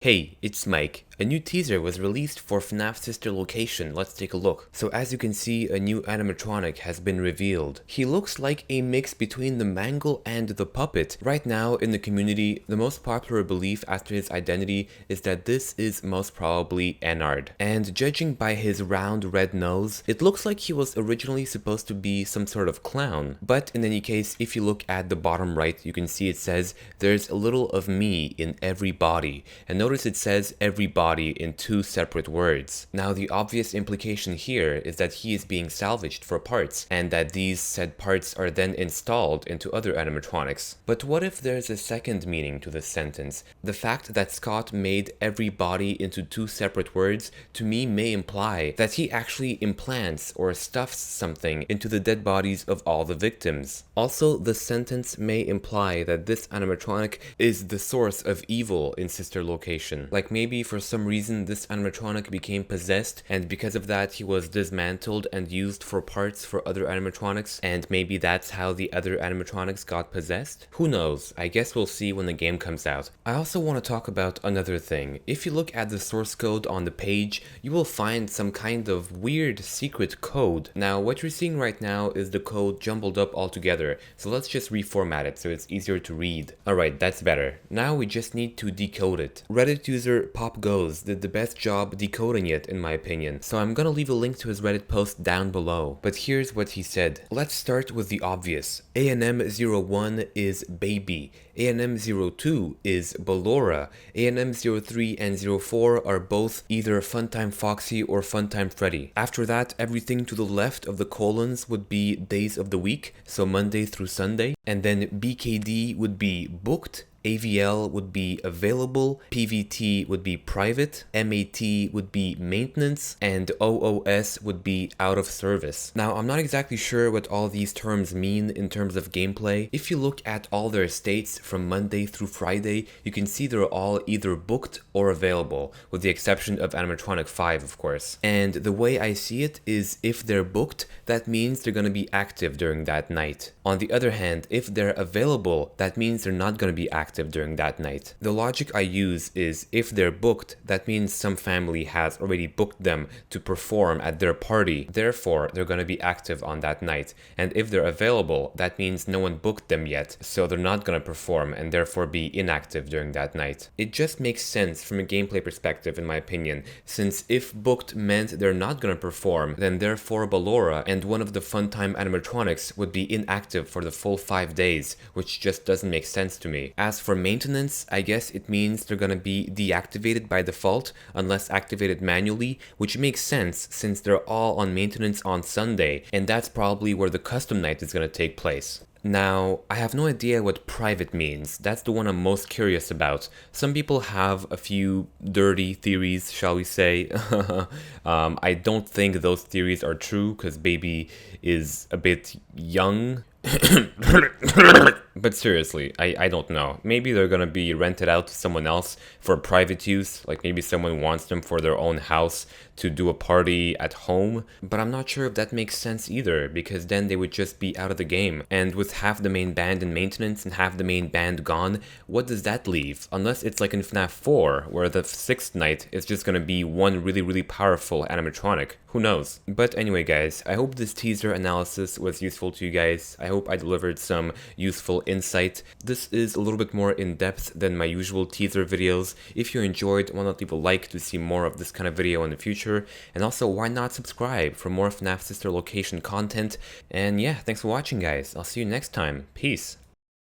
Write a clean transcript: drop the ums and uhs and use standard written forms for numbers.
Hey, it's Mike. A new teaser was released for FNAF Sister Location. Let's take a look. So as you can see, a new animatronic has been revealed. He looks like a mix between the Mangle and the Puppet. Right now in the community, the most popular belief as to his identity is that this is most probably Ennard. And judging by his round red nose, it looks like he was originally supposed to be some sort of clown. But in any case, if you look at the bottom right, you can see it says, "There's a little of me in every body." And notice it says every body in two separate words. Now the obvious implication here is that he is being salvaged for parts, and that these said parts are then installed into other animatronics. But what if there's a second meaning to this sentence? The fact that Scott made every body into two separate words to me may imply that he actually implants or stuffs something into the dead bodies of all the victims. Also, the sentence may imply that this animatronic is the source of evil in Sister Location. Like maybe for some reason this animatronic became possessed, and because of that he was dismantled and used for parts for other animatronics, and maybe that's how the other animatronics got possessed? Who knows? I guess we'll see when the game comes out. I also want to talk about another thing. If you look at the source code on the page, you will find some kind of weird secret code. Now what you're seeing right now is the code jumbled up all together, so let's just reformat it so it's easier to read. Alright, that's better. Now we just need to decode it. Reddit user PopGoes did the best job decoding it in my opinion, so I'm gonna leave a link to his Reddit post down below. But here's what he said. Let's start with the obvious. ANM01 is Baby, ANM02 is Ballora, ANM03 and 04 are both either Funtime Foxy or Funtime Freddy. After that, everything to the left of the colons would be days of the week, so Monday through Sunday, and then BKD would be booked, AVL would be available, PVT would be private, MAT would be maintenance, and OOS would be out of service. Now, I'm not exactly sure what all these terms mean in terms of gameplay. If you look at all their states from Monday through Friday, you can see they're all either booked or available, with the exception of Animatronic 5, of course. And the way I see it is if they're booked, that means they're gonna be active during that night. On the other hand, if they're available, that means they're not gonna be active during that night. The logic I use is if they're booked, that means some family has already booked them to perform at their party, therefore they're going to be active on that night. And if they're available, that means no one booked them yet, so they're not going to perform and therefore be inactive during that night. It just makes sense from a gameplay perspective in my opinion, since if booked meant they're not going to perform, then therefore Ballora and one of the Funtime animatronics would be inactive for the full 5 days, which just doesn't make sense to me. As for maintenance, I guess it means they're gonna be deactivated by default unless activated manually, which makes sense since they're all on maintenance on Sunday, and that's probably where the custom night is gonna take place. Now, I have no idea what private means. That's the one I'm most curious about. Some people have a few dirty theories, shall we say. I don't think those theories are true because Baby is a bit young. But seriously, I don't know. Maybe they're gonna be rented out to someone else for private use, like maybe someone wants them for their own house to do a party at home. But I'm not sure if that makes sense either, because then they would just be out of the game. And with half the main band in maintenance and half the main band gone, what does that leave? Unless it's like in FNAF 4, where the 6th night is just gonna be one really powerful animatronic. Who knows? But anyway guys, I hope this teaser analysis was useful to you guys. I hope I delivered some useful insight. This is a little bit more in depth than my usual teaser videos. If you enjoyed, why not leave a like to see more of this kind of video in the future, and also why not subscribe for more FNAF Sister Location content. And yeah, thanks for watching guys. I'll see you next time. Peace.